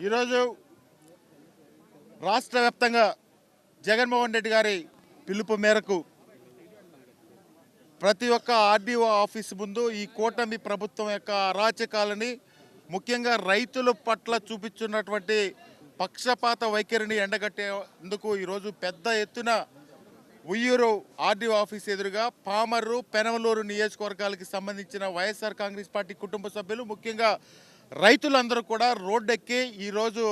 ఈరోజు రాష్ట్ర వ్యాప్తంగా జగన్మోహన్ రెడ్డి గారి పిలుపు మేరకు ప్రతి ఒక్క ఆర్డీఓ ఆఫీస్ ముందు ఈ కూటమి ప్రభుత్వం యొక్క అరాచకాలని, ముఖ్యంగా రైతుల పట్ల చూపించున్నటువంటి పక్షపాత వైఖరిని ఎండగట్టేందుకు ఈరోజు పెద్ద ఎత్తున ఉయ్యూరు ఆర్డీఓ ఆఫీస్ ఎదురుగా పామర్రు, పెనమలూరు నియోజకవర్గాలకు సంబంధించిన వైఎస్ఆర్ కాంగ్రెస్ పార్టీ కుటుంబ సభ్యులు, ముఖ్యంగా రైతులందరూ కూడా రోడ్డెక్కి ఈరోజు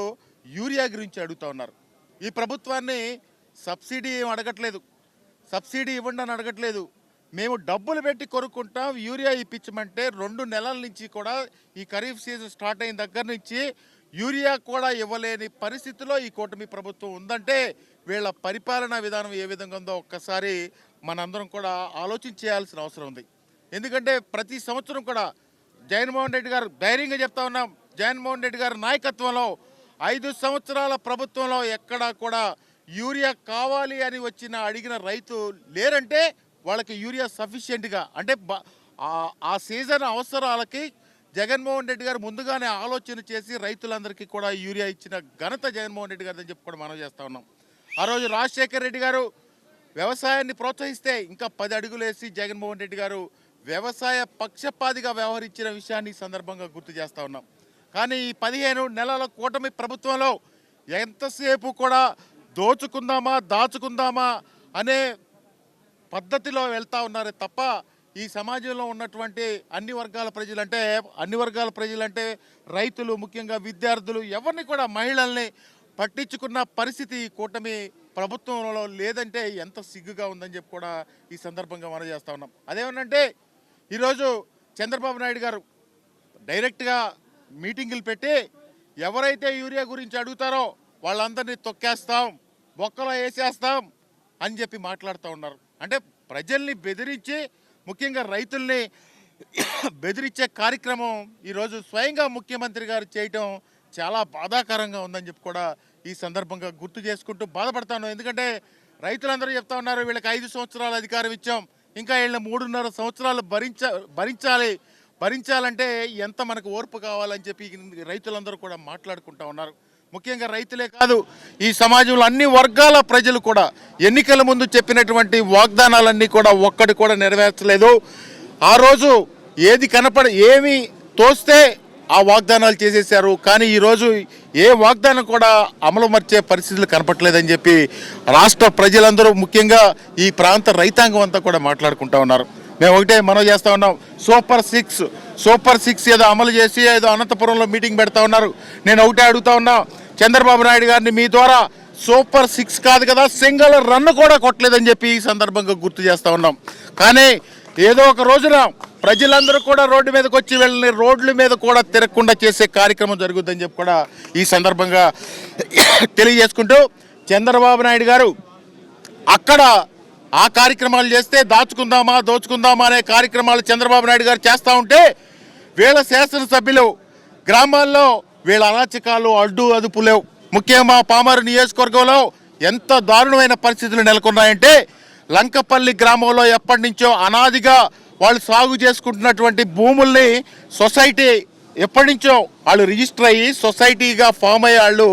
యూరియా గురించి అడుగుతూ ఉన్నారు. ఈ ప్రభుత్వాన్ని సబ్సిడీ ఏం అడగట్లేదు, సబ్సిడీ ఇవ్వండి అని అడగట్లేదు. మేము డబ్బులు పెట్టి కొనుక్కుంటాం, యూరియా ఇప్పించమంటే 2 నెలల నుంచి కూడా ఈ ఖరీఫ్ సీజన్ స్టార్ట్ అయిన దగ్గర నుంచి యూరియా కూడా ఇవ్వలేని పరిస్థితిలో ఈ కూటమి ప్రభుత్వం ఉందంటే వీళ్ళ పరిపాలనా విధానం ఏ విధంగా ఉందో ఒక్కసారి మనందరం కూడా ఆలోచన చేయాల్సిన అవసరం ఉంది. ఎందుకంటే ప్రతి సంవత్సరం కూడా జగన్మోహన్ రెడ్డి గారు, ధైర్యంగా చెప్తా ఉన్నాం, జగన్మోహన్ రెడ్డి గారి నాయకత్వంలో 5 సంవత్సరాల ప్రభుత్వంలో ఎక్కడా కూడా యూరియా కావాలి అని అడిగిన రైతు లేరంటే వాళ్ళకి యూరియా సఫిషియెంట్గా, అంటే ఆ సీజన్ అవసరాలకి జగన్మోహన్ రెడ్డి గారు ముందుగానే ఆలోచన చేసి రైతులందరికీ కూడా యూరియా ఇచ్చిన ఘనత జగన్మోహన్ రెడ్డి గారు అని చెప్పి కూడా మనం చేస్తూ ఉన్నాం. ఆ రోజు రాజశేఖర రెడ్డి గారు వ్యవసాయాన్ని ప్రోత్సహిస్తే ఇంకా 10 అడుగులు వేసి జగన్మోహన్ రెడ్డి గారు వ్యవసాయ పక్షపాతిగా వ్యవహరించిన విషయాన్ని ఈ సందర్భంగా గుర్తు చేస్తూ ఉన్నాం. కానీ ఈ 15 నెలల కూటమి ప్రభుత్వంలో ఎంతసేపు కూడా దోచుకుందామా దాచుకుందామా అనే పద్ధతిలో వెళ్తూ ఉన్నారే తప్ప ఈ సమాజంలో ఉన్నటువంటి అన్ని వర్గాల ప్రజలంటే రైతులు, ముఖ్యంగా విద్యార్థులు, ఎవరిని కూడా మహిళల్ని పట్టించుకున్న పరిస్థితి ఈ కూటమి ప్రభుత్వంలో లేదంటే ఎంత సిగ్గుగా ఉందని చెప్పి కూడా ఈ సందర్భంగా మనం చేస్తూ ఉన్నాం. అదేమనంటే ఈరోజు చంద్రబాబు నాయుడు గారు డైరెక్ట్గా మీటింగులు పెట్టి ఎవరైతే యూరియా గురించి అడుగుతారో వాళ్ళందరినీ తొక్కేస్తాం, బొక్కలో వేసేస్తాం అని చెప్పి మాట్లాడుతూ ఉన్నారు. అంటే ప్రజల్ని బెదిరించి, ముఖ్యంగా రైతుల్ని బెదిరించే కార్యక్రమం ఈరోజు స్వయంగా ముఖ్యమంత్రి గారు చేయటం చాలా బాధాకరంగా ఉందని చెప్పి కూడా ఈ సందర్భంగా గుర్తు చేసుకుంటూ బాధపడతాను. ఎందుకంటే రైతులందరూ చెప్తా ఉన్నారు, వీళ్ళకి 5 సంవత్సరాల అధికారం ఇచ్చాం, ఇంకా వీళ్ళని 3.5 సంవత్సరాలు భరించాలంటే ఎంత మనకు ఓర్పు కావాలని చెప్పి రైతులందరూ కూడా మాట్లాడుకుంటూ ఉన్నారు. ముఖ్యంగా రైతులే కాదు, ఈ సమాజంలో అన్ని వర్గాల ప్రజలు కూడా ఎన్నికల ముందు చెప్పినటువంటి వాగ్దానాలన్నీ కూడా ఒక్కటి కూడా నెరవేర్చలేదు. ఆ రోజు ఏమి తోస్తే ఆ వాగ్దానాలు చేసేసారు. కానీ ఈరోజు ఏ వాగ్దానం కూడా అమలు మర్చే పరిస్థితులు కనపట్లేదని చెప్పి రాష్ట్ర ప్రజలందరూ, ముఖ్యంగా ఈ ప్రాంత రైతాంగం అంతా కూడా మాట్లాడుకుంటూ ఉన్నారు. మేము ఒకటే మనం చేస్తూ ఉన్నాం, సూపర్ సిక్స్ ఏదో అమలు చేసి ఏదో అనంతపురంలో మీటింగ్ పెడతా ఉన్నారు. నేను ఒకటే అడుగుతా ఉన్నా, చంద్రబాబు నాయుడు గారిని మీ ద్వారా సూపర్ 6 కాదు కదా, సింగిల్ రన్ కూడా కొట్టలేదని చెప్పి ఈ సందర్భంగా గుర్తు చేస్తూ ఉన్నాం. కానీ ఏదో ఒక రోజున ప్రజలందరూ కూడా రోడ్డు మీదకి వచ్చి వెళ్ళని రోడ్ల మీద కూడా తిరగకుండా చేసే కార్యక్రమం జరుగుతుందని చెప్పి కూడా ఈ సందర్భంగా తెలియజేసుకుంటూ, చంద్రబాబు నాయుడు గారు అక్కడ ఆ కార్యక్రమాలు చేస్తే దోచుకుందామా అనే కార్యక్రమాలు చంద్రబాబు నాయుడు గారు చేస్తూ ఉంటే వీళ్ళ శాసనసభ్యులు గ్రామాల్లో వీళ్ళ అరాచకాలు అదుపు లేవు. ముఖ్యంగా పామరు నియోజకవర్గంలో ఎంత దారుణమైన పరిస్థితులు నెలకొన్నాయంటే, లంకపల్లి గ్రామంలో ఎప్పటి నుంచో అనాదిగా వాళ్ళు సాగు చేసుకుంటున్నటువంటి భూముల్ని సొసైటీ ఎప్పటి నుంచో వాళ్ళు రిజిస్టర్ అయ్యి సొసైటీగా ఫామ్ అయ్యి వాళ్ళు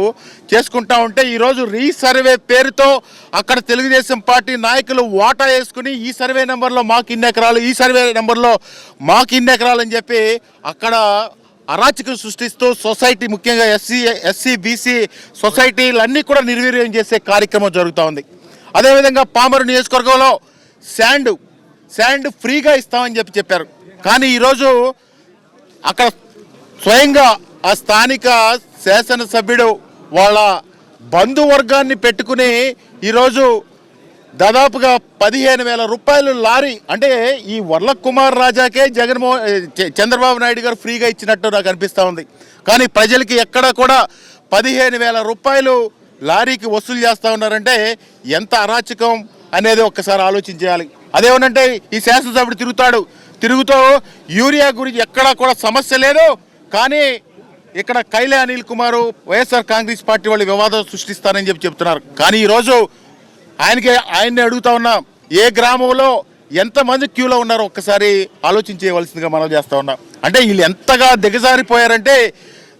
చేసుకుంటా ఉంటే ఈరోజు రీసర్వే పేరుతో అక్కడ తెలుగుదేశం పార్టీ నాయకులు వాటా వేసుకుని ఈ సర్వే నెంబర్లో మాకు ఇన్ని ఎకరాలు, ఈ సర్వే నెంబర్లో మాకు ఇన్ని ఎకరాలు అని చెప్పి అక్కడ అరాచకం సృష్టిస్తూ సొసైటీ, ముఖ్యంగా ఎస్సీ బీసీ సొసైటీలన్నీ కూడా నిర్వీర్యం చేసే కార్యక్రమం జరుగుతూ ఉంది. అదేవిధంగా పామరు నియోజకవర్గంలో శాండ్ ఫ్రీగా ఇస్తామని చెప్పారు. కానీ ఈరోజు అక్కడ స్వయంగా ఆ స్థానిక శాసనసభ్యుడు వాళ్ళ బంధువర్గాన్ని పెట్టుకుని ఈరోజు దాదాపుగా 15,000 రూపాయలు లారీ, అంటే ఈ వర్ల కుమార్ రాజాకే చంద్రబాబు నాయుడు గారు ఫ్రీగా ఇచ్చినట్టు నాకు అనిపిస్తూ ఉంది. కానీ ప్రజలకి ఎక్కడ కూడా 15,000 రూపాయలు లారీకి వసూలు చేస్తూ ఉన్నారంటే ఎంత అరాచకం అనేది ఒక్కసారి ఆలోచించాలి. అదేమనంటే ఈ శాసనసభ్యుడు తిరుగుతూ యూరియా గురించి ఎక్కడా కూడా సమస్య లేదు, కానీ ఇక్కడ కైలే అనిల్ కుమారు వైఎస్ఆర్ కాంగ్రెస్ పార్టీ వాళ్ళు వివాదం సృష్టిస్తారని చెప్తున్నారు. కానీ ఈరోజు ఆయన్ని అడుగుతా ఉన్నా, ఏ గ్రామంలో ఎంతమంది క్యూలో ఉన్నారో ఒక్కసారి ఆలోచించేయవలసిందిగా మనం చేస్తూ ఉన్నాం. అంటే వీళ్ళు ఎంతగా దిగజారిపోయారంటే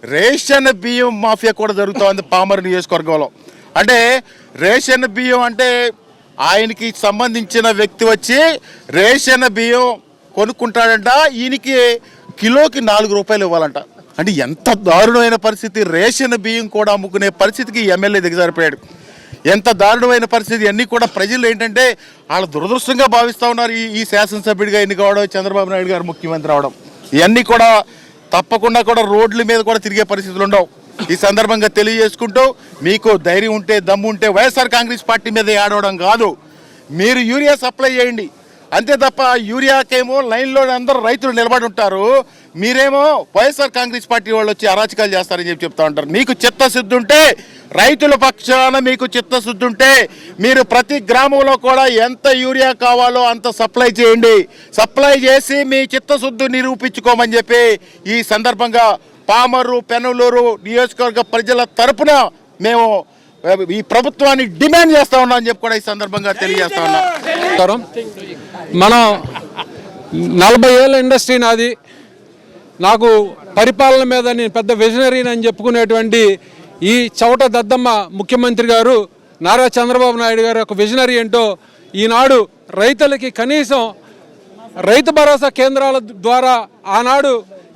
రేషన్ బియ్యం మాఫియా కూడా జరుగుతోంది పామరు నియోజకవర్గంలో. అంటే రేషన్ బియ్యం అంటే ఆయనకి సంబంధించిన వ్యక్తి వచ్చి రేషన్ బియ్యం కొనుక్కుంటాడంట, ఈయనకి కిలోకి 4 రూపాయలు ఇవ్వాలంట. అంటే ఎంత దారుణమైన పరిస్థితి! రేషన్ బియ్యం కూడా అమ్ముకునే పరిస్థితికి ఎమ్మెల్యే దిగజారిపోయాడు. ఎంత దారుణమైన పరిస్థితి! అన్నీ కూడా ప్రజలు ఏంటంటే వాళ్ళు దురదృష్టంగా భావిస్తూ ఉన్నారు. ఈ శాసనసభ్యుడిగా ఎన్నికవడం, చంద్రబాబు నాయుడు గారు ముఖ్యమంత్రి అవడం, ఇవన్నీ కూడా తప్పకుండా కూడా రోడ్ల మీద కూడా తిరిగే పరిస్థితులు ఉండవు. ఈ సందర్భంగా తెలియజేసుకుంటూ, మీకు ధైర్యం ఉంటే, దమ్ము ఉంటే వైఎస్ఆర్ కాంగ్రెస్ పార్టీ మీద ఆడవడం కాదు, మీరు యూరియా సప్లై చేయండి అంతే తప్ప యూరియాకేమో లైన్లో అందరూ రైతులు నిలబడి ఉంటారు, మీరేమో వైఎస్ఆర్ కాంగ్రెస్ పార్టీ వాళ్ళు వచ్చి అరాచకాలు చేస్తారని చెప్తూ ఉంటారు. మీకు చిత్తశుద్ధి ఉంటే, రైతుల పక్షాన మీకు చిత్తశుద్ధి ఉంటే మీరు ప్రతి గ్రామంలో కూడా ఎంత యూరియా కావాలో అంత సప్లై చేయండి. సప్లై చేసి మీ చిత్తశుద్ధి నిరూపించుకోమని చెప్పి ఈ సందర్భంగా పామరు, పెనమలూరు నియోజకవర్గ ప్రజల తరపున మేము ఈ ప్రభుత్వాన్ని డిమాండ్ చేస్తా ఉన్నాం అని చెప్పి కూడా ఈ సందర్భంగా తెలియజేస్తా ఉన్నాం. మనం 40 ఏళ్ళ ఇండస్ట్రీ నాది. నాకు పరిపాలన మీద నేను పెద్ద విజనరీ అని చెప్పుకునేటువంటి ఈ చవట దద్దమ్మ ముఖ్యమంత్రి గారు నారా చంద్రబాబు నాయుడు గారు ఒక విజనరీ ఏంటో ఈనాడు రైతులకి కనీసం రైతు భరోసా కేంద్రాల ద్వారా ఆనాడు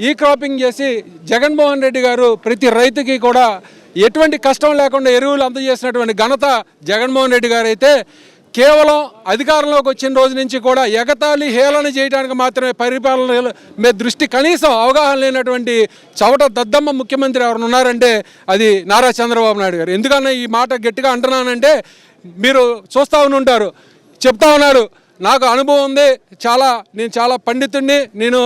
ఈ క్రాపింగ్ చేసి జగన్మోహన్ రెడ్డి గారు ప్రతి రైతుకి కూడా ఎటువంటి కష్టం లేకుండా ఎరువులు అందజేసినటువంటి ఘనత జగన్మోహన్ రెడ్డి గారు అయితే, కేవలం అధికారంలోకి వచ్చిన రోజు నుంచి కూడా ఎగతాళి హేళన చేయడానికి మాత్రమే పరిపాలన మీద దృష్టి, కనీసం అవగాహన లేనటువంటి చవట దద్దమ్మ ముఖ్యమంత్రి ఎవరు ఉన్నారంటే అది నారా చంద్రబాబు నాయుడు గారు. ఎందుకన్నా ఈ మాట గట్టిగా అంటున్నానంటే, మీరు చూస్తూ ఉంటారు, చెప్తా ఉన్నారు నాకు అనుభవం ఉంది, నేను చాలా పండితుడిని, నేను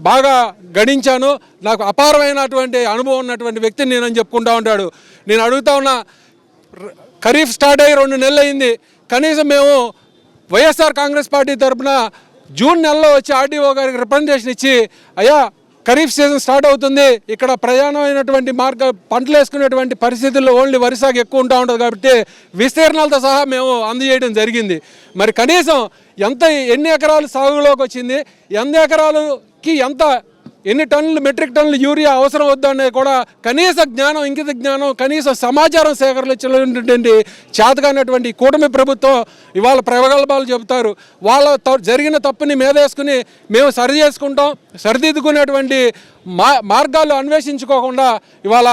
బాగా గణించాను, నాకు అపారమైనటువంటి అనుభవం ఉన్నటువంటి వ్యక్తిని నేనని చెప్పుకుంటూ ఉంటాడు. నేను అడుగుతా ఉన్నా, ఖరీఫ్ స్టార్ట్ అయ్యి 2 నెలలు అయింది, కనీసం మేము వైఎస్ఆర్ కాంగ్రెస్ పార్టీ తరఫున జూన్ నెలలో వచ్చి ఆర్డీఓ గారికి రిప్రజెంటేషన్ ఇచ్చి, అయ్యా ఖరీఫ్ సీజన్ స్టార్ట్ అవుతుంది, ఇక్కడ ప్రయాణమైనటువంటి పంటలు వేసుకునేటువంటి పరిస్థితుల్లో ఓన్లీ వరి సాగు ఎక్కువ ఉంటా ఉంటుంది కాబట్టి విస్తీర్ణాలతో సహా మేము అందజేయడం జరిగింది. మరి కనీసం ఎన్ని ఎకరాలు సాగులోకి వచ్చింది, ఎన్ని ఎకరాలకి ఎన్ని టన్నులు మెట్రిక్ టన్నులు యూరియా అవసరం వద్దనేది కూడా కనీస జ్ఞానం, ఇంకిత జ్ఞానం, కనీస సమాచారం సేకరించినటువంటి చేతగానటువంటి కూటమి ప్రభుత్వం ఇవాళ ప్రగల్భాలు చెబుతారు. వాళ్ళ జరిగిన తప్పుని మీదేసుకుని మేము సరి చేసుకుంటాం, సరిదిద్దుకునేటువంటి మార్గాలు అన్వేషించుకోకుండా ఇవాళ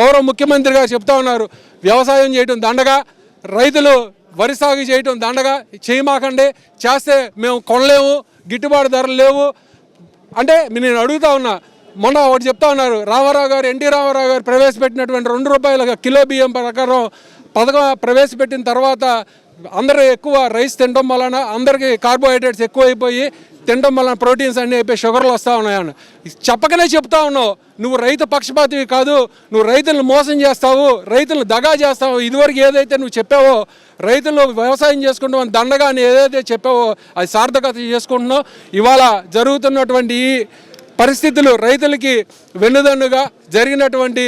గౌరవ ముఖ్యమంత్రి గారు చెప్తా ఉన్నారు, వ్యవసాయం చేయడం దండగా, రైతులు వరి సాగు చేయటం దండగా, చేయమాకండి, చేస్తే మేము కొనలేము, గిట్టుబాటు ధరలు లేవు అంటే నేను అడుగుతా ఉన్నా. మొన్న ఒకటి చెప్తా ఉన్నారు, ఎన్టీ రామారావు గారు ప్రవేశపెట్టినటువంటి 2 రూపాయల కిలో బియ్యం ప్రకారం పథకం ప్రవేశపెట్టిన తర్వాత అందరూ ఎక్కువ రైస్ తినడం వలన అందరికీ కార్బోహైడ్రేట్స్ ఎక్కువైపోయి తినడం వలన ప్రోటీన్స్ అన్నీ అయిపోయి షుగర్లు వస్తూ ఉన్నాయని చెప్పకనే చెప్తా ఉన్నావు. నువ్వు రైతు పక్షపాతివి కాదు, నువ్వు రైతులను మోసం చేస్తావు, రైతులను దగా చేస్తావు. ఇదివరకు ఏదైతే నువ్వు చెప్పావో రైతులు వ్యవసాయం చేసుకుంటాం అని దండగా ఏదైతే చెప్పావో అది సార్థకత చేసుకుంటున్నావు. ఇవాళ జరుగుతున్నటువంటి ఈ పరిస్థితులు రైతులకి వెన్నుదన్నుగా జరిగినటువంటి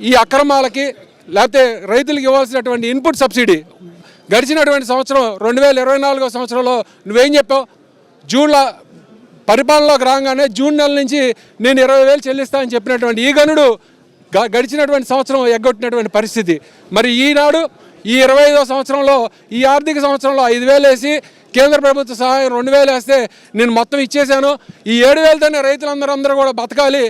ఈ అక్రమాలకి, లేకపోతే రైతులకు ఇవ్వాల్సినటువంటి ఇన్పుట్ సబ్సిడీ గడిచినటువంటి సంవత్సరం 2024 సంవత్సరంలో నువ్వేం చెప్పావు? జూన్లో పరిపాలనలోకి రాగానే జూన్ నెల నుంచి నేను 20,000 చెల్లిస్తానని చెప్పినటువంటి ఈ గనుడు గడిచినటువంటి సంవత్సరం ఎగ్గొట్టినటువంటి పరిస్థితి. మరి ఈనాడు ఈ 25వ సంవత్సరంలో, ఈ ఆర్థిక సంవత్సరంలో 5,000 వేసి కేంద్ర ప్రభుత్వ సహాయం 2,000 వేస్తే నేను మొత్తం ఇచ్చేశాను, ఈ 7,000తోనే రైతులందరూ కూడా బతకాలి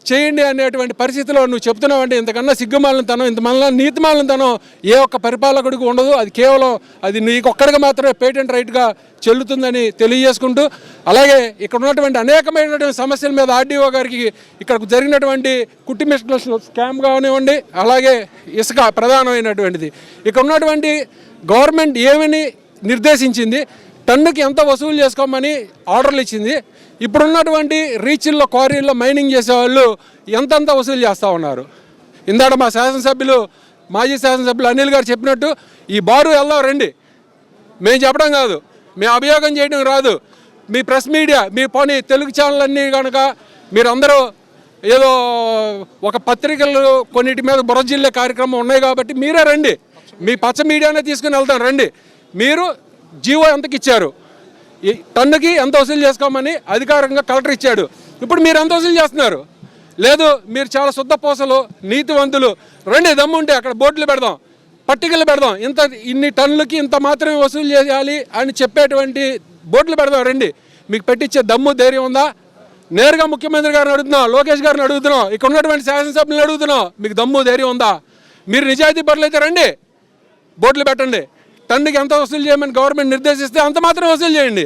చేయండి అనేటువంటి పరిస్థితిలో నువ్వు చెప్తున్నావంటే ఇంతకన్నా సిగ్గుమాలినతనం, ఇంతమల్ల నీతిమాలినతనం ఏ ఒక్క పరిపాలకుడికి ఉండదు. అది కేవలం అది నీకొక్కడికి మాత్రమే పేటెంట్ రైట్గా చెల్లుతుందని తెలియజేసుకుంటూ, అలాగే ఇక్కడ ఉన్నటువంటి అనేకమైనటువంటి సమస్యల మీద ఆర్డీఓ గారికి ఇక్కడ జరిగినటువంటి కుట్టి మిషన్ స్కామ్ కానివ్వండి, అలాగే ఇసుక ప్రధానమైనటువంటిది, ఇక్కడ ఉన్నటువంటి గవర్నమెంట్ ఏమని నిర్దేశించింది, టన్నుకి ఎంత వసూలు చేసుకోమని ఆర్డర్లు ఇచ్చింది, ఇప్పుడున్నటువంటి రీచ్ల్లో క్వారీల్లో మైనింగ్ చేసేవాళ్ళు ఎంతంత వసూలు చేస్తూ ఉన్నారు. ఇందాక మా శాసనసభ్యులు, మాజీ శాసనసభ్యులు అనిల్ గారు చెప్పినట్టు ఈ బారు వెళ్దాం రండి, మేము చెప్పడం కాదు, మేము అభియోగం చేయడం రాదు, మీ ప్రెస్ మీడియా, మీ పోనీ తెలుగు ఛానల్ అన్నీ కనుక మీరందరూ ఏదో ఒక పత్రికలు కొన్నిటి మీద బురజిల్లే కార్యక్రమం ఉన్నాయి కాబట్టి మీరే రండి, మీ పచ్చ మీడియానే తీసుకుని వెళ్తాం రండి. మీరు జీవో ఎంతకి ఇచ్చారు, టన్నుకి ఎంత వసూలు చేసుకోమని అధికారంగా కలెక్టర్ ఇచ్చాడు, ఇప్పుడు మీరు ఎంత వసూలు చేస్తున్నారు? లేదు మీరు చాలా శుద్ధపూసలు నీతివంతులు, రండి దమ్ముంటే అక్కడ బోర్డులు పెడదాం, పట్టికలు పెడదాం, ఇన్ని టన్నులకి ఇంత మాత్రమే వసూలు చేయాలి అని చెప్పేటువంటి బోర్డులు పెడదాం, రండి. మీకు పెట్టించే దమ్ము ధైర్యం ఉందా? నేరుగా ముఖ్యమంత్రి గారిని అడుగుతున్నాం, లోకేష్ గారిని అడుగుతున్నాం, ఇక్కడ ఉన్నటువంటి శాసనసభ్యులను అడుగుతున్నాం, మీకు దమ్ము ధైర్యం ఉందా? మీరు నిజాయితీ పరులు అయితే రండి, బోర్డులు పెట్టండి. టన్నుకి ఎంత వసూలు చేయమని గవర్నమెంట్ నిర్దేశిస్తే అంత మాత్రం వసూలు చేయండి.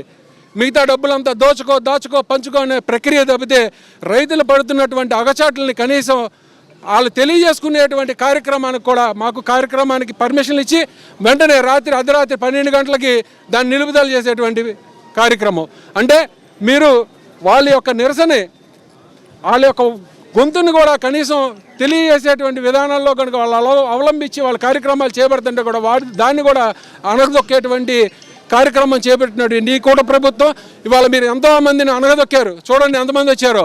మిగతా డబ్బులంతా దాచుకో పంచుకో అనే ప్రక్రియ తప్పితే రైతులు పడుతున్నటువంటి అగచాట్లని కనీసం వాళ్ళు తెలియజేసుకునేటువంటి కార్యక్రమానికి కూడా మాకు కార్యక్రమానికి పర్మిషన్లు ఇచ్చి వెంటనే అర్ధరాత్రి 12 గంటలకి దాన్ని నిలుపుదల చేసేటువంటి కార్యక్రమం. అంటే మీరు వాళ్ళ యొక్క నిరసన, వాళ్ళ యొక్క గొంతుని కూడా కనీసం తెలియజేసేటువంటి విధానాల్లో కనుక వాళ్ళు అవలంబించి వాళ్ళ కార్యక్రమాలు చేపడుతుంటే కూడా దాన్ని కూడా అణగదొక్కేటువంటి కార్యక్రమం చేపట్టినట్టు నీ కూట ప్రభుత్వం. ఇవాళ మీరు ఎంతోమందిని అణగదొక్కారు, చూడండి ఎంతమంది వచ్చారో.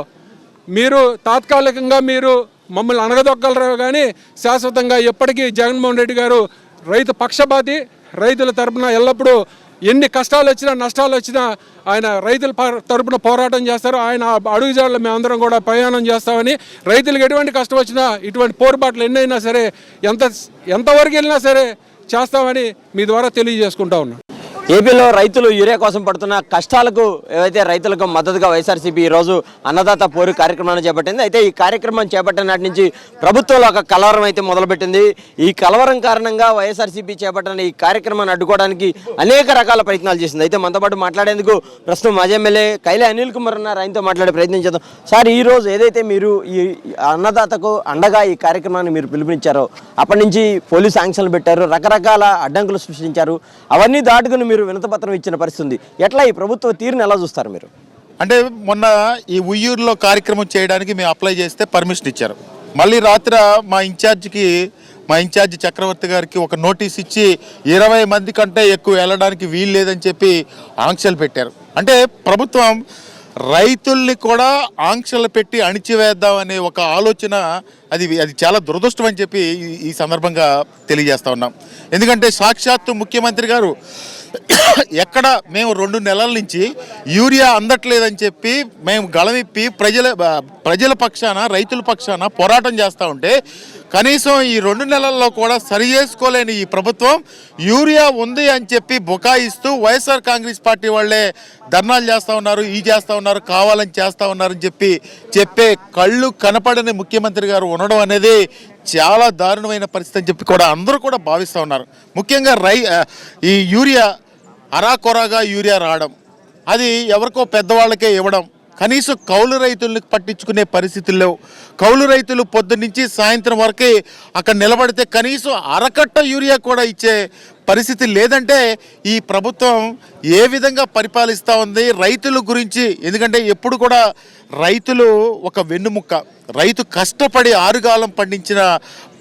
మీరు తాత్కాలికంగా మీరు మమ్మల్ని అణగదొక్కగలరు కానీ శాశ్వతంగా ఎప్పటికీ జగన్మోహన్ రెడ్డి గారు రైతు పక్షపాతి, రైతుల తరపున ఎల్లప్పుడూ ఎన్ని కష్టాలు వచ్చినా నష్టాలు వచ్చినా ఆయన రైతుల తరపున పోరాటం చేస్తారు. ఆయన అడుగుజాడలో మేమందరం కూడా ప్రయాణం చేస్తామని, రైతులకు ఎటువంటి కష్టం వచ్చినా ఇటువంటి పోరుబాట్లు ఎన్నైనా సరే ఎంతవరకు వెళ్ళినా సరే చేస్తామని మీ ద్వారా తెలియజేసుకుంటా ఉన్నాం. ఏపీలో రైతులు యూరియా కోసం పడుతున్న కష్టాలకు ఏవైతే రైతులకు మద్దతుగా వైఎస్ఆర్సీపీ ఈరోజు అన్నదాత పోరు కార్యక్రమాన్ని చేపట్టింది. అయితే ఈ కార్యక్రమం చేపట్టిన నాటి నుంచి ప్రభుత్వంలో ఒక కలవరం అయితే మొదలుపెట్టింది. ఈ కలవరం కారణంగా వైఎస్ఆర్సీపీ చేపట్టిన ఈ కార్యక్రమాన్ని అడ్డుకోవడానికి అనేక రకాల ప్రయత్నాలు చేసింది. అయితే మనతో పాటు మాట్లాడేందుకు ప్రస్తుతం మాజీ ఎమ్మెల్యే కైలే అనిల్ కుమార్ ఉన్నారు, ఆయనతో మాట్లాడే ప్రయత్నం చేద్దాం. సార్, ఈరోజు ఏదైతే మీరు ఈ అన్నదాతకు అండగా ఈ కార్యక్రమాన్ని మీరు పిలుపునిచ్చారో అప్పటి నుంచి పోలీసు ఆంక్షలు పెట్టారు, రకరకాల అడ్డంకులు సృష్టించారు, అవన్నీ దాటుకుని మీరు వినతిపత్రం ఇచ్చిన పరిస్థితి. ఎట్లా ఈ ప్రభుత్వ తీరుని ఎలా చూస్తారు మీరు? అంటే మొన్న ఈ ఉయ్యూరులో కార్యక్రమం చేయడానికి మేము అప్లై చేస్తే పర్మిషన్ ఇచ్చారు. మళ్ళీ రాత్రి మా ఇన్ఛార్జి చక్రవర్తి గారికి ఒక నోటీస్ ఇచ్చి 20 మంది కంటే ఎక్కువ వెళ్ళడానికి వీలు లేదని చెప్పి ఆంక్షలు పెట్టారు. అంటే ప్రభుత్వం రైతుల్ని కూడా ఆంక్షలు పెట్టి అణిచివేద్దామనే ఒక ఆలోచన అది చాలా దురదృష్టం అని చెప్పి ఈ సందర్భంగా తెలియజేస్తా ఉన్నాం. ఎందుకంటే సాక్షాత్తు ముఖ్యమంత్రి గారు ఎక్కడ మేము 2 నెలల నుంచి యూరియా అందట్లేదని చెప్పి మేము గళమిప్పి ప్రజల పక్షాన రైతుల పక్షాన పోరాటం చేస్తూ ఉంటే కనీసం ఈ 2 నెలల్లో కూడా సరి చేసుకోలేని ఈ ప్రభుత్వం యూరియా ఉంది అని చెప్పి బుకాయిస్తూ వైఎస్ఆర్ కాంగ్రెస్ పార్టీ వాళ్ళే ధర్నాలు చేస్తూ ఉన్నారు, చేస్తూ ఉన్నారు, కావాలని చేస్తూ ఉన్నారని చెప్పే కళ్ళు కనపడని ముఖ్యమంత్రి గారు ఉండడం అనేది చాలా దారుణమైన పరిస్థితి అని చెప్పి కూడా అందరూ కూడా భావిస్తూ ఉన్నారు. ముఖ్యంగా ఈ యూరియా అరాకొరాగా యూరియా రావడం, అది ఎవరికో పెద్దవాళ్ళకే ఇవ్వడం, కనీసం కౌలు రైతులకు పట్టించుకునే పరిస్థితులు లేవు. కౌలు రైతులు పొద్దున్నుంచి సాయంత్రం వరకే అక్కడ నిలబడితే కనీసం అరకట్ట యూరియా కూడా ఇచ్చే పరిస్థితి లేదంటే ఈ ప్రభుత్వం ఏ విధంగా పరిపాలిస్తూ ఉంది రైతుల గురించి. ఎందుకంటే ఎప్పుడు కూడా రైతులు ఒక వెన్నుముక్క, రైతు కష్టపడి ఆరుగాలం పండించిన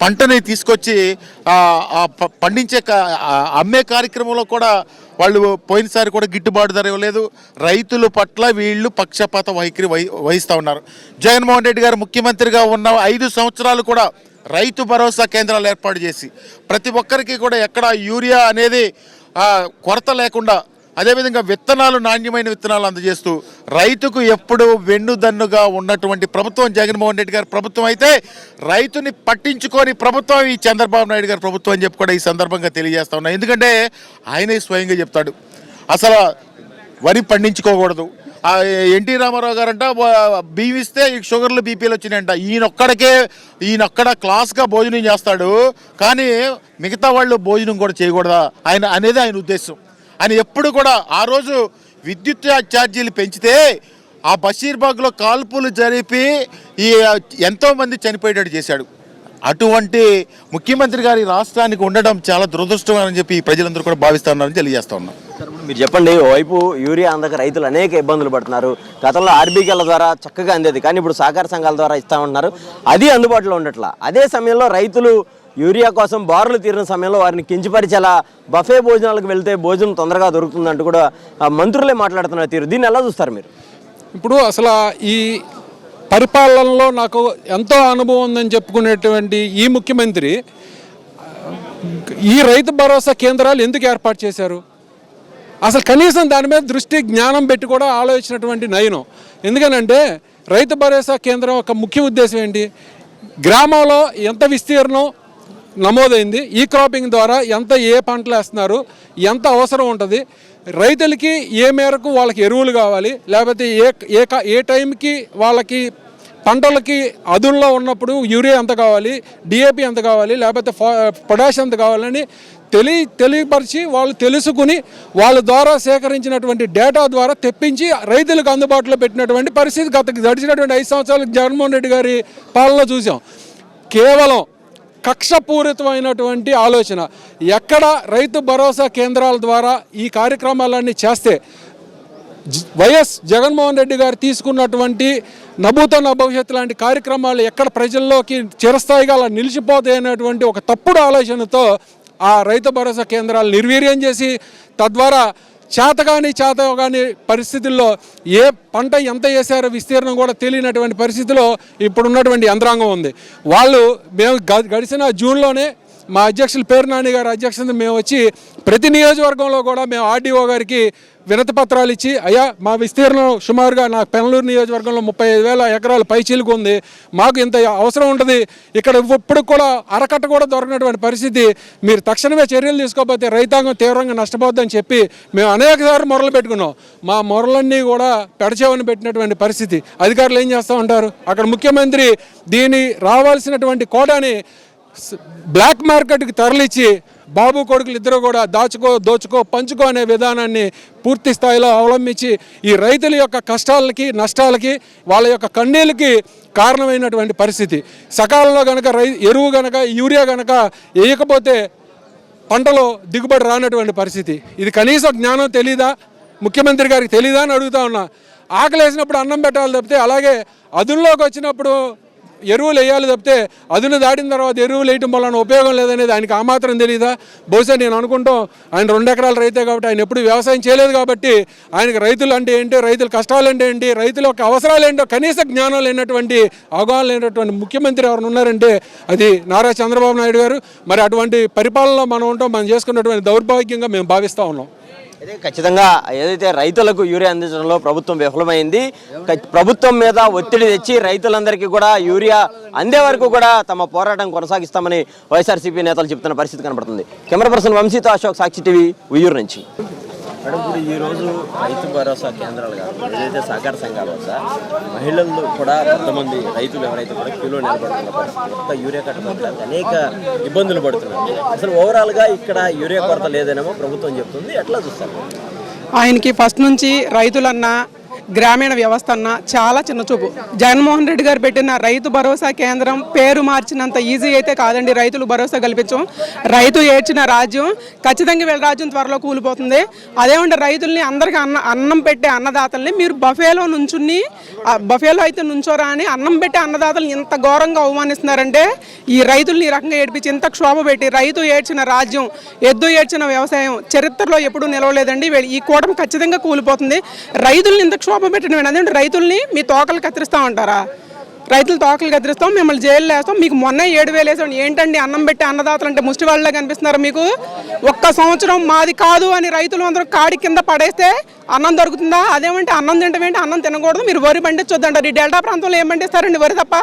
పంటని తీసుకొచ్చి పండించే అమ్మే కార్యక్రమంలో కూడా వాళ్ళు పోయినసారి కూడా గిట్టుబాటు ధర ఇవ్వలేదు. రైతుల పట్ల వీళ్ళు పక్షపాత వైఖరి వహిస్తూ ఉన్నారు. జగన్మోహన్ రెడ్డి గారు ముఖ్యమంత్రిగా ఉన్న 5 సంవత్సరాలు కూడా రైతు భరోసా కేంద్రాలు ఏర్పాటు చేసి ప్రతి ఒక్కరికి కూడా ఎక్కడ యూరియా అనేది కొరత లేకుండా, అదేవిధంగా విత్తనాలు నాణ్యమైన విత్తనాలు అందజేస్తూ రైతుకు ఎప్పుడు వెన్నుదన్నుగా ఉన్నటువంటి ప్రభుత్వం జగన్మోహన్ రెడ్డి గారి ప్రభుత్వం అయితే రైతుని పట్టించుకొని ప్రభుత్వం ఈ చంద్రబాబు నాయుడు గారి ప్రభుత్వం అని చెప్పి కూడా ఈ సందర్భంగా తెలియజేస్తా ఉన్నా. ఎందుకంటే ఆయనే స్వయంగా చెప్తాడు అసలు వరి పండించుకోకూడదు. ఎన్టీ రామారావు గారంట బియ్యం ఇస్తే షుగర్లు బీపీలు వచ్చినాయంట. ఈయనొక్కడ క్లాస్గా భోజనం చేస్తాడు, కానీ మిగతా వాళ్ళు భోజనం కూడా చేయకూడదా అనేది ఆయన ఉద్దేశం. ఆయన ఎప్పుడు కూడా ఆ రోజు విద్యుత్ ఛార్జీలు పెంచితే ఆ బషీర్బాగ్లో కాల్పులు జరిపి ఎంతోమంది చనిపోయేటట్టు చేశాడు. అటువంటి ముఖ్యమంత్రి గారి రాష్ట్రానికి ఉండడం చాలా దురదృష్టం అని చెప్పి ప్రజలందరూ కూడా భావిస్తూ ఉన్నారని తెలియజేస్తా ఉన్నాం. మీరు చెప్పండి, ఓవైపు యూరియా అందక రైతులు అనేక ఇబ్బందులు పడుతున్నారు. గతంలో ఆర్బీకేల ద్వారా చక్కగా అందేది, కానీ ఇప్పుడు సహకార సంఘాల ద్వారా ఇస్తా ఉంటున్నారు, అది అందుబాటులో ఉండట్లా. అదే సమయంలో రైతులు యూరియా కోసం బారులు తీరిన సమయంలో వారిని కించపరిచేలా బఫే భోజనాలకు వెళ్తే భోజనం తొందరగా దొరుకుతుందంటూ కూడా మంత్రులే మాట్లాడుతున్నారు తీరు. దీన్ని ఎలా చూస్తారు మీరు? ఇప్పుడు అసలు ఈ పరిపాలనలో నాకు ఎంతో అనుభవం ఉందని చెప్పుకునేటువంటి ఈ ముఖ్యమంత్రి ఈ రైతు భరోసా కేంద్రాలు ఎందుకు ఏర్పాటు చేశారు? అసలు కనీసం దాని మీద దృష్టి జ్ఞానం పెట్టి కూడా ఆలోచించినటువంటి నయనం. ఎందుకనంటే రైతు భరోసా కేంద్రం యొక్క ముఖ్య ఉద్దేశం ఏంటి? గ్రామంలో ఎంత విస్తీర్ణం నమోదైంది, ఈ క్రాపింగ్ ద్వారా ఏ పంటలు వేస్తున్నారు, ఎంత అవసరం ఉంటుంది, రైతులకి ఏ మేరకు వాళ్ళకి ఎరువులు కావాలి, లేకపోతే ఏ టైంకి వాళ్ళకి పంటలకి అదుల్లో ఉన్నప్పుడు యూరియా ఎంత కావాలి, డిఏపి ఎంత కావాలి, లేకపోతే పొటాష్ ఎంత కావాలని తెలియపరిచి వాళ్ళు తెలుసుకుని వాళ్ళ ద్వారా సేకరించినటువంటి డేటా ద్వారా తెప్పించి రైతులకు అందుబాటులో పెట్టినటువంటి పరిస్థితి గడిచినటువంటి 5 సంవత్సరాలకు జగన్మోహన్ రెడ్డి గారి పాలన చూసాం. కేవలం కక్షపూరితమైనటువంటి ఆలోచన. ఎక్కడ రైతు భరోసా కేంద్రాల ద్వారా ఈ కార్యక్రమాలన్నీ చేస్తే వైఎస్ జగన్మోహన్ రెడ్డి గారు తీసుకున్నటువంటి నభూతన భవిష్యత్తు లాంటి కార్యక్రమాలు ఎక్కడ ప్రజల్లోకి చిరస్థాయిగా అలా నిలిచిపోతాయి అనేటువంటి ఒక తప్పుడు ఆలోచనతో ఆ రైతు భరోసా కేంద్రాలు నిర్వీర్యం చేసి తద్వారా చేతగాని పరిస్థితుల్లో ఏ పంట ఎంత వేసారో విస్తీర్ణం కూడా తెలియనటువంటి పరిస్థితిలో ఇప్పుడున్నటువంటి యంత్రాంగం ఉంది. మేము గడిచిన జూన్లోనే మా అధ్యక్షులు పేరు నాని గారి అధ్యక్షత మేము వచ్చి ప్రతి నియోజకవర్గంలో కూడా మేము ఆర్డీఓ గారికి వినతి పత్రాలు ఇచ్చి, అయ్యా మా విస్తీర్ణం సుమారుగా నాకు పెనలూరు నియోజకవర్గంలో 35,000 ఎకరాల పైచీలకు ఉంది, మాకు ఇంత అవసరం ఉంటుంది, ఇక్కడ ఇప్పుడు కూడా అరకట్ట కూడా దొరకనటువంటి పరిస్థితి, మీరు తక్షణమే చర్యలు తీసుకోకపోతే రైతాంగం తీవ్రంగా నష్టపోద్దని చెప్పి మేము అనేకసార్లు మొరలు పెట్టుకున్నాం. మా మొరలన్నీ కూడా పెడచేవని పెట్టినటువంటి పరిస్థితి. అధికారులు ఏం చేస్తూ ఉంటారు? అక్కడ ముఖ్యమంత్రి దీని రావాల్సినటువంటి కోటాని బ్లాక్ మార్కెట్కి తరలించి బాబు కొడుకులు ఇద్దరు కూడా దోచుకో పంచుకో అనే విధానాన్ని పూర్తి స్థాయిలో అవలంబించి ఈ రైతుల యొక్క కష్టాలకి నష్టాలకి వాళ్ళ యొక్క కన్నీళ్ళకి కారణమైనటువంటి పరిస్థితి. సకాలంలో కనుక ఎరువు కనుక యూరియా కనుక వేయకపోతే పంటలో దిగుబడి రానటువంటి పరిస్థితి. ఇది కనీసం జ్ఞానం తెలీదా? ముఖ్యమంత్రి గారికి తెలీదా అని అడుగుతా ఉన్నా. ఆకలి వేసినప్పుడు అన్నం పెట్టాలి తప్పితే, అలాగే అదుల్లోకి వచ్చినప్పుడు ఎరువులు వేయాలి తప్పితే అదును దాటిన తర్వాత ఎరువులు వేయటం వలన ఉపయోగం లేదనేది ఆయనకి ఆ మాత్రం తెలియదా? బహుశా నేను అనుకుంటాం ఆయన 2 ఎకరాల రైతే కాబట్టి, ఆయన ఎప్పుడు వ్యవసాయం చేయలేదు కాబట్టి ఆయనకి రైతులు అంటే ఏంటి, రైతుల కష్టాలు అంటే ఏంటి, రైతుల యొక్క అవసరాలు ఏంటో కనీస జ్ఞానం లేనటువంటి, అవగాహన లేనటువంటి ముఖ్యమంత్రి ఎవరు ఉన్నారంటే అది నారా చంద్రబాబు నాయుడు గారు. మరి అటువంటి పరిపాలనలో మనం ఉంటాం, మనం చేసుకున్నటువంటి దౌర్భాగ్యంగా మేము భావిస్తూ ఉన్నాం. అయితే ఖచ్చితంగా ఏదైతే రైతులకు యూరియా అందించడంలో ప్రభుత్వం విఫలమైంది, ప్రభుత్వం మీద ఒత్తిడి తెచ్చి రైతులందరికీ కూడా యూరియా అందే వరకు కూడా తమ పోరాటం కొనసాగిస్తామని వైఎస్ఆర్సీపీ నేతలు చెప్తున్న పరిస్థితి కనబడుతుంది. కెమెరా పర్సన్ వంశీతో అశోక్, సాక్షి టీవీ, ఉయ్యూరు నుంచి. ఇప్పుడు ఈరోజు రైతు భరోసా కేంద్రాలు కాదు, ఏదైతే సహకార సంఘాలు వద్ద మహిళలు కూడా కొంతమంది రైతులు ఎవరైతే కూడా క్యూలో నిలబడుతున్న పరిస్థితి, కొత్త యూరియా కట్టడానికి అనేక ఇబ్బందులు పడుతున్నారు. అసలు ఓవరాల్గా ఇక్కడ యూరియా కొరత లేదనేమో ప్రభుత్వం చెప్తుంది. ఎట్లా చూస్తారు? ఆయనకి ఫస్ట్ నుంచి రైతులన్నా గ్రామీణ వ్యవస్థ అన్న చాలా చిన్నచూపు. జగన్మోహన్ రెడ్డి గారు పెట్టిన రైతు భరోసా కేంద్రం పేరు మార్చినంత ఈజీ అయితే కాదండి రైతులు భరోసా కల్పించం. రైతు ఏడ్చిన రాజ్యం ఖచ్చితంగా వీళ్ళ రాజ్యం త్వరలో కూలిపోతుంది. అదేమంటే రైతుల్ని అందరికీ అన్నం పెట్టే అన్నదాతల్ని మీరు బఫేలో నుంచుని, బఫేలో అయితే నుంచోరా అని అన్నం పెట్టే అన్నదాతలు ఇంత ఘోరంగా అవమానిస్తున్నారంటే ఈ రైతుల్ని ఈ రకంగా ఏడిపించి ఇంత క్షోభ పెట్టి రైతు ఏడ్చిన రాజ్యం, ఎద్దు ఏడ్చిన వ్యవసాయం చరిత్రలో ఎప్పుడూ నిలవలేదండి. ఈ కూటమి ఖచ్చితంగా కూలిపోతుంది. రైతుల్ని ఇంత క్షోభ పెట్టిన అదేంటి, రైతుల్ని మీ తోకలు కత్తిరిస్తా ఉంటారా? రైతులు తోకలు కత్తిరిస్తాం, మిమ్మల్ని జైలు వేస్తాం. మీకు మొన్న 7,000 వేసాం. ఏంటండి అన్నం పెట్టే అన్నదాతలు అంటే ముష్టి వాళ్ళ కనిపిస్తున్నారు మీకు? ఒక్క సంవత్సరం మాది కాదు అని రైతులు అందరూ కాడి కింద పడేస్తే అన్నం దొరుకుతుందా? అదేమంటే అన్నం తింటమేంటి, అన్నం తినకూడదు, మీరు వరి పండించొద్దంటారు. ఈ డెల్టా ప్రాంతంలో ఏం పండిస్తారండి? వరి తప్ప.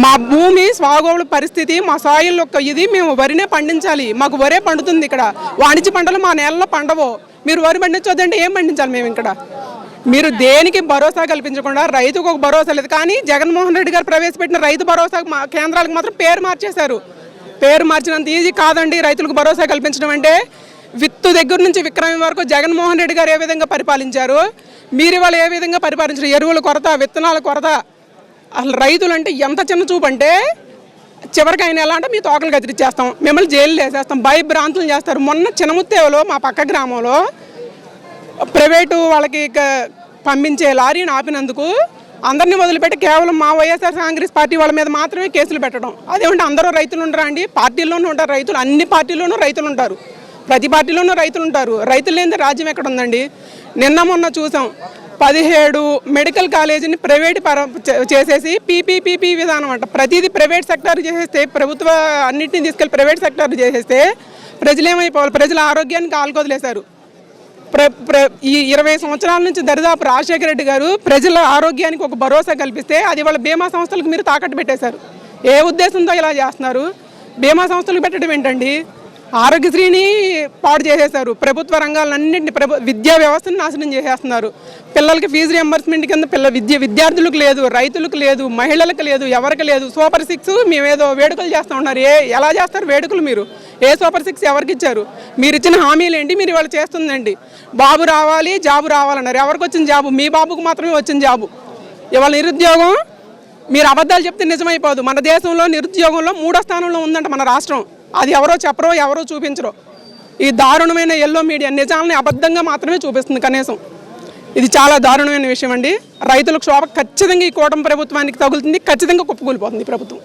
మా భూమి స్వాగోళ పరిస్థితి, మా సాయిల్ యొక్క ఇది, మేము వరినే పండించాలి. మాకు వరే పండుతుంది. ఇక్కడ వాణిజ్య పంటలు మా నేలలో పండవు. మీరు వరి పండించొద్దంటే ఏం పండించాలి మేము ఇక్కడ? మీరు దేనికి భరోసా కల్పించకుండా రైతుకు ఒక భరోసా లేదు. కానీ జగన్మోహన్ రెడ్డి గారు ప్రవేశపెట్టిన రైతు భరోసా కేంద్రాలకు మాత్రం పేరు మార్చేశారు. పేరు మార్చినంత ఈజీ కాదండి రైతులకు భరోసా కల్పించడం అంటే. విత్తు దగ్గర నుంచి విక్రయం వరకు జగన్మోహన్ రెడ్డి గారు ఏ విధంగా పరిపాలించారు, మీరు ఇవాళ ఏ విధంగా పరిపాలించారు? ఎరువుల కొరత, విత్తనాల కొరత. అసలు రైతులు అంటే ఎంత చిన్న చూపు అంటే, చివరికి ఆయన ఎలా అంటే మీ తోకలు కత్తిరిచ్చేస్తాం, మిమ్మల్ని జైలు వేసేస్తాం, భయభ్రాంతులు చేస్తారు. మొన్న చిన్నముత్తేవలో మా పక్క గ్రామంలో ప్రైవేటు వాళ్ళకి పంపించే లారీని ఆపినందుకు అందరినీ వదిలిపెట్టి కేవలం మా వైఎస్ఆర్ కాంగ్రెస్ పార్టీ వాళ్ళ మీద మాత్రమే కేసులు పెట్టడం. అదేమంటే అందరూ రైతులు ఉండరా అండి? పార్టీల్లోనూ ఉంటారు రైతులు, అన్ని పార్టీల్లోనూ రైతులు ఉంటారు, ప్రతి పార్టీలోనూ రైతులు ఉంటారు. రైతులు లేని రాజ్యం ఎక్కడ ఉందండి? నిన్న మొన్న చూసాం, 17 మెడికల్ కాలేజీని ప్రైవేట్ చేసేసి పీపీపీ విధానం అంట. ప్రతిదీ ప్రైవేట్ సెక్టార్ చేసేస్తే, ప్రభుత్వ అన్నింటినీ తీసుకెళ్ళి ప్రైవేట్ సెక్టార్ చేసేస్తే ప్రజలు ఏమైపోవాలి? ప్రజల ఆరోగ్యానికి ఆల్కొదిలేశారు. ఈ 20 సంవత్సరాల నుంచి దరిదాపు రాజశేఖర రెడ్డి గారు ప్రజల ఆరోగ్యానికి ఒక భరోసా కల్పిస్తే అది వాళ్ళ బీమా సంస్థలకు మీరు తాకట్టు పెట్టేశారు. ఏ ఉద్దేశంతో ఇలా చేస్తున్నారు? బీమా సంస్థలకు పెట్టడం ఏంటండి? ఆరోగ్యశ్రీని పాడు చేసేశారు. ప్రభుత్వ రంగాలన్నింటినీ విద్యా వ్యవస్థను నాశనం చేసేస్తున్నారు. పిల్లలకి ఫీజు రియంబర్స్మెంట్ కింద విద్యార్థులకు లేదు, రైతులకు లేదు, మహిళలకు లేదు, ఎవరికి లేదు. సూపర్ 6 మేమేదో వేడుకలు చేస్తూ ఉన్నారు. ఎలా చేస్తారు వేడుకలు? మీరు ఏ సూపర్ 6 ఎవరికి ఇచ్చారు? మీరు ఇచ్చిన హామీలు ఏంటి? మీరు ఇవాళ చేస్తుందండి. బాబు రావాలి, జాబు రావాలన్నారు. ఎవరికి వచ్చిన జాబు? మీ బాబుకు మాత్రమే వచ్చిన జాబు. ఇవాళ నిరుద్యోగం మీరు అబద్ధాలు చెప్తే నిజమైపోదు. మన దేశంలో నిరుద్యోగంలో 3వ స్థానంలో ఉందంట మన రాష్ట్రం. అది ఎవరో చెప్పరో, ఎవరో చూపించరో. ఈ దారుణమైన ఎల్లో మీడియా నిజాలని అబద్ధంగా మాత్రమే చూపిస్తుంది కనీసం. ఇది చాలా దారుణమైన విషయం అండి. రైతులకు క్షోభ ఖచ్చితంగా ఈ కూటమి ప్రభుత్వానికి తగులుతుంది. ఖచ్చితంగా కుప్పకూలిపోతుంది ప్రభుత్వం.